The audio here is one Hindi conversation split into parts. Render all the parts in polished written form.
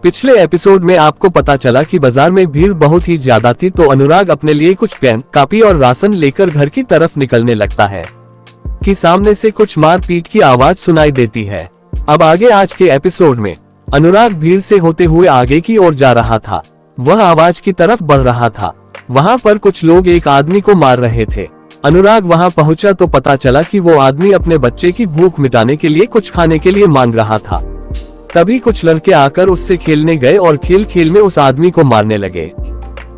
पिछले एपिसोड में आपको पता चला कि बाजार में भीड़ बहुत ही ज्यादा थी, तो अनुराग अपने लिए कुछ पेन, कॉपी और राशन लेकर घर की तरफ निकलने लगता है कि सामने से कुछ मारपीट की आवाज सुनाई देती है। अब आगे आज के एपिसोड में अनुराग भीड़ से होते हुए आगे की ओर जा रहा था। वह आवाज की तरफ बढ़ रहा था। वहाँ पर कुछ लोग एक आदमी को मार रहे थे। अनुराग वहाँ पहुँचा तो पता चला कि वो आदमी अपने बच्चे की भूख मिटाने के लिए कुछ खाने के लिए मांग रहा था। तभी कुछ लड़के आकर उससे खेलने गए और खेल खेल में उस आदमी को मारने लगे।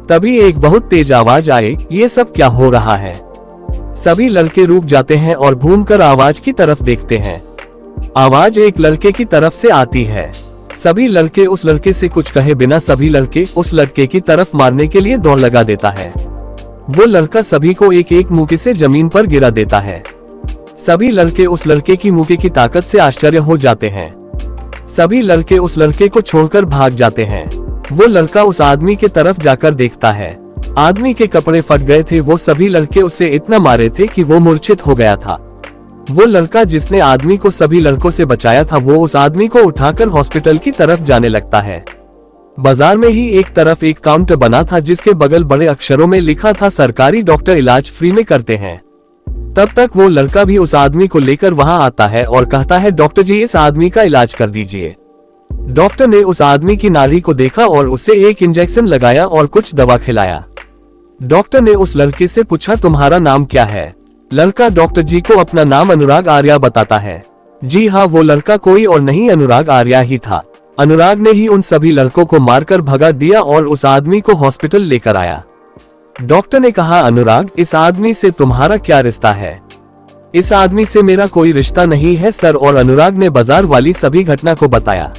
तभी एक बहुत तेज आवाज आई, ये सब क्या हो रहा है। सभी लड़के रुक जाते हैं और घूमकर आवाज की तरफ देखते हैं। आवाज एक लड़के की तरफ से आती है। सभी लड़के उस लड़के से कुछ कहे बिना सभी लड़के उस लड़के की तरफ मारने के लिए दौड़ लगा देता है। वो लड़का सभी को एक एक मुक्के से जमीन पर गिरा देता है। सभी लड़के उस लड़के की मुक्के की ताकत से आश्चर्य हो जाते हैं। सभी लड़के उस लड़के को छोड़कर भाग जाते हैं। वो लड़का उस आदमी के तरफ जाकर देखता है। आदमी के कपड़े फट गए थे। वो सभी लड़के उसे इतना मारे थे कि वो मूर्छित हो गया था। वो लड़का जिसने आदमी को सभी लड़कों से बचाया था, वो उस आदमी को उठाकर हॉस्पिटल की तरफ जाने लगता है। बाजार में ही एक तरफ एक काउंटर बना था जिसके बगल बड़े अक्षरों में लिखा था, सरकारी डॉक्टर इलाज फ्री में करते हैं। तब तक वो लड़का भी उस आदमी को लेकर वहां आता है और कहता है, डॉक्टर जी इस आदमी का इलाज कर दीजिए। डॉक्टर ने उस आदमी की नाड़ी को देखा और उसे एक इंजेक्शन लगाया और कुछ दवा खिलाया। डॉक्टर ने उस लड़के से पूछा, तुम्हारा नाम क्या है। लड़का डॉक्टर जी को अपना नाम अनुराग आर्या बताता है। जी हाँ, वो लड़का कोई और नहीं अनुराग आर्या ही था। अनुराग ने ही उन सभी लड़कों को मारकर भगा दिया और उस आदमी को हॉस्पिटल लेकर आया। डॉक्टर ने कहा, अनुराग इस आदमी से तुम्हारा क्या रिश्ता है। इस आदमी से मेरा कोई रिश्ता नहीं है सर। और अनुराग ने बाजार वाली सभी घटना को बताया।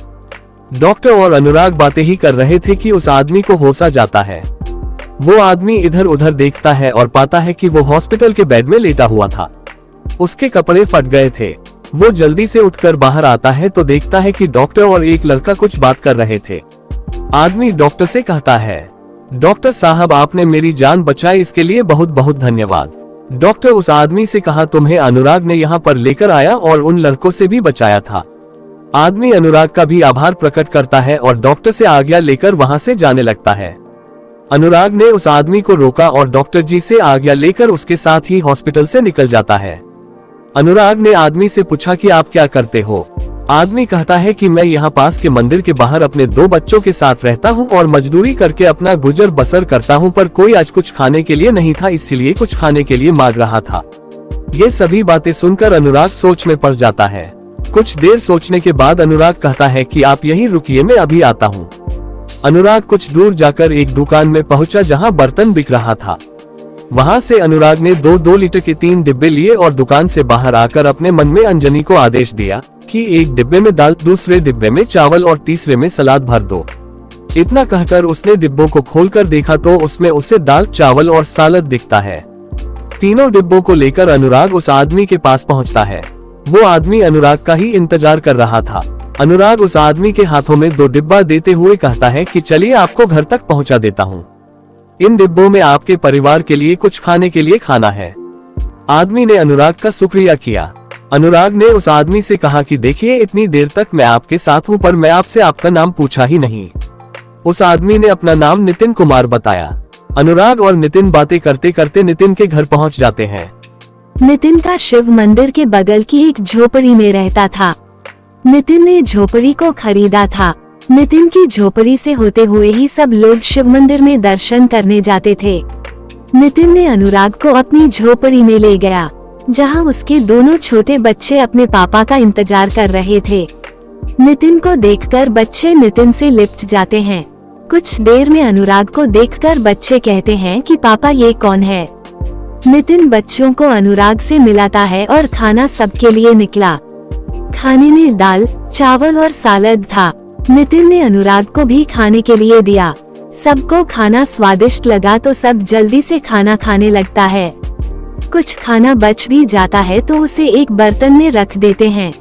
डॉक्टर और अनुराग बातें ही कर रहे थे कि उस आदमी को होश आ जाता है। वो आदमी इधर उधर देखता है और पाता है कि वो हॉस्पिटल के बेड में लेटा हुआ था। उसके कपड़े फट गए थे। वो जल्दी से उठकर बाहर आता है तो देखता है कि डॉक्टर और एक लड़का कुछ बात कर रहे थे। आदमी डॉक्टर से कहता है, डॉक्टर साहब आपने मेरी जान बचाई, इसके लिए बहुत बहुत धन्यवाद। डॉक्टर उस आदमी से कहा, तुम्हें अनुराग ने यहाँ पर लेकर आया और उन लड़कों से भी बचाया था। आदमी अनुराग का भी आभार प्रकट करता है और डॉक्टर से आज्ञा लेकर वहाँ से जाने लगता है। अनुराग ने उस आदमी को रोका और डॉक्टर जी से आज्ञा लेकर उसके साथ ही हॉस्पिटल से निकल जाता है। अनुराग ने आदमी से पूछा कि आप क्या करते हो। आदमी कहता है कि मैं यहाँ पास के मंदिर के बाहर अपने 2 बच्चों के साथ रहता हूँ और मजदूरी करके अपना गुजर बसर करता हूँ, पर कोई आज कुछ खाने के लिए नहीं था, इसलिए कुछ खाने के लिए मांग रहा था। ये सभी बातें सुनकर अनुराग सोच में पड़ जाता है। कुछ देर सोचने के बाद अनुराग कहता है कि आप यहीं रुकिए, मैं अभी आता हूँ। अनुराग कुछ दूर जाकर एक दुकान में पहुंचा जहां बर्तन बिक रहा था। वहां से अनुराग ने 2-2 लीटर के 3 डिब्बे लिए और दुकान से बाहर आकर अपने मन में अंजनी को आदेश दिया कि एक डिब्बे में दाल, दूसरे डिब्बे में चावल और तीसरे में सलाद भर दो। इतना कहकर उसने डिब्बों को खोलकर देखा तो उसमें उसे दाल, चावल और सलाद दिखता है। तीनों डिब्बों को लेकर अनुराग उस आदमी के पास पहुंचता है। वो आदमी अनुराग का ही इंतजार कर रहा था। अनुराग उस आदमी के हाथों में 2 डिब्बा देते हुए कहता है कि चलिए आपको घर तक पहुंचा देता हूं। इन डिब्बों में आपके परिवार के लिए कुछ खाने के लिए खाना है। आदमी ने अनुराग का शुक्रिया किया। अनुराग ने उस आदमी से कहा कि देखिए, इतनी देर तक मैं आपके साथ हूं, पर मैं आपसे आपका नाम पूछा ही नहीं। उस आदमी ने अपना नाम नितिन कुमार बताया। अनुराग और नितिन बातें करते करते नितिन के घर पहुंच जाते हैं। नितिन का शिव मंदिर के बगल की एक झोपड़ी में रहता था। नितिन ने झोपड़ी को खरीदा था। नितिन की झोपड़ी से होते हुए ही सब लोग शिव मंदिर में दर्शन करने जाते थे। नितिन ने अनुराग को अपनी झोपड़ी में ले गया, जहां उसके दोनों छोटे बच्चे अपने पापा का इंतजार कर रहे थे। नितिन को देखकर बच्चे नितिन से लिपट जाते हैं। कुछ देर में अनुराग को देखकर बच्चे कहते हैं कि पापा ये कौन है। नितिन बच्चों को अनुराग से मिलाता है और खाना सबके लिए निकला। खाने में दाल, चावल और सलाद था। नितिन ने अनुराग को भी खाने के लिए दिया। सबको खाना स्वादिष्ट लगा तो सब जल्दी से खाना खाने लगता है। कुछ खाना बच भी जाता है तो उसे एक बर्तन में रख देते हैं।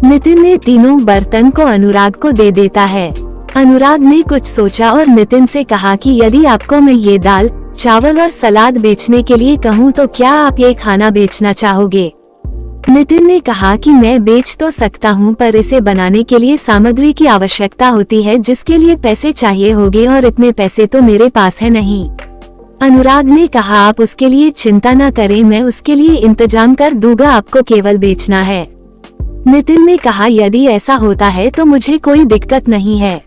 नितिन ने तीनों बर्तन को अनुराग को दे देता है। अनुराग ने कुछ सोचा और नितिन से कहा कि यदि आपको मैं ये दाल, चावल और सलाद बेचने के लिए कहूँ तो क्या आप ये खाना बेचना चाहोगे। नितिन ने कहा कि मैं बेच तो सकता हूँ, पर इसे बनाने के लिए सामग्री की आवश्यकता होती है जिसके लिए पैसे चाहिए होंगे और इतने पैसे तो मेरे पास है नहीं। अनुराग ने कहा आप उसके लिए चिंता न करें, मैं उसके लिए इंतजाम कर दूंगा, आपको केवल बेचना है। नितिन ने कहा यदि ऐसा होता है तो मुझे कोई दिक्कत नहीं है।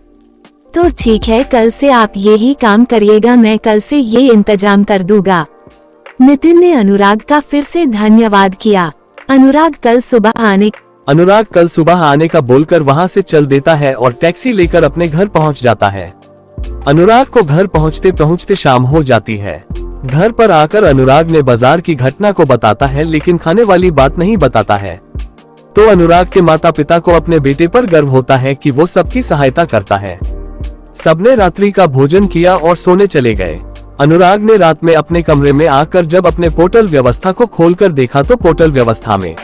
तो ठीक है, कल से आप यही काम करिएगा, मैं कल से ये इंतजाम कर दूंगा। नितिन ने अनुराग का फिर से धन्यवाद किया। अनुराग कल सुबह आने का बोलकर वहां से चल देता है और टैक्सी लेकर अपने घर पहुंच जाता है। अनुराग को घर पहुंचते पहुंचते शाम हो जाती है। घर पर आकर अनुराग ने बाजार की घटना को बताता है, लेकिन खाने वाली बात नहीं बताता है। तो अनुराग के माता पिता को अपने बेटे पर गर्व होता है कि वो सबकी सहायता करता है। सबने रात्रि का भोजन किया और सोने चले गए। अनुराग ने रात में अपने कमरे में आकर जब अपने पोर्टल व्यवस्था को खोलकर देखा तो पोर्टल व्यवस्था में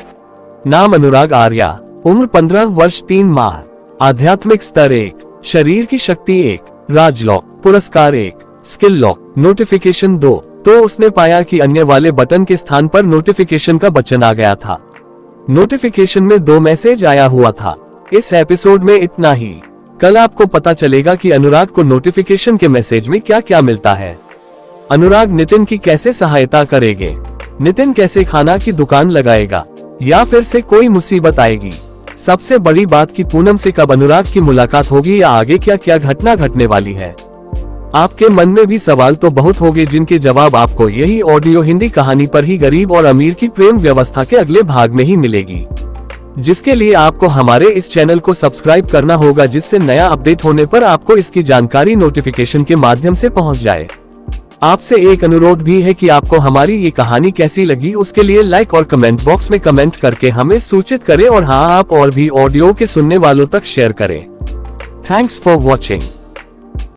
नाम अनुराग आर्या, उम्र 15 वर्ष 3 माह, आध्यात्मिक स्तर 1, शरीर की शक्ति 1, राज लॉक, पुरस्कार 1, स्किल लॉक, नोटिफिकेशन 2। तो उसने पाया कि अन्य वाले बटन के स्थान पर नोटिफिकेशन का बटन आ गया था। नोटिफिकेशन में 2 मैसेज आया हुआ था। इस एपिसोड में इतना ही। कल आपको पता चलेगा कि अनुराग को नोटिफिकेशन के मैसेज में क्या क्या मिलता है। अनुराग नितिन की कैसे सहायता करेंगे, नितिन कैसे खाना की दुकान लगाएगा, या फिर से कोई मुसीबत आएगी। सबसे बड़ी बात कि पूनम से कब अनुराग की मुलाकात होगी या आगे क्या क्या घटना घटने वाली है। आपके मन में भी सवाल तो बहुत होंगे जिनके जवाब आपको यही ऑडियो हिंदी कहानी पर ही गरीब और अमीर की प्रेम व्यवस्था के अगले भाग में ही मिलेगी, जिसके लिए आपको हमारे इस चैनल को सब्सक्राइब करना होगा, जिससे नया अपडेट होने पर आपको इसकी जानकारी नोटिफिकेशन के माध्यम से पहुंच जाए। आपसे एक अनुरोध भी है कि आपको हमारी ये कहानी कैसी लगी उसके लिए लाइक और कमेंट बॉक्स में कमेंट करके हमें सूचित करें, और हाँ, आप और भी ऑडियो के सुनने वालों तक शेयर करें। Thanks for watching.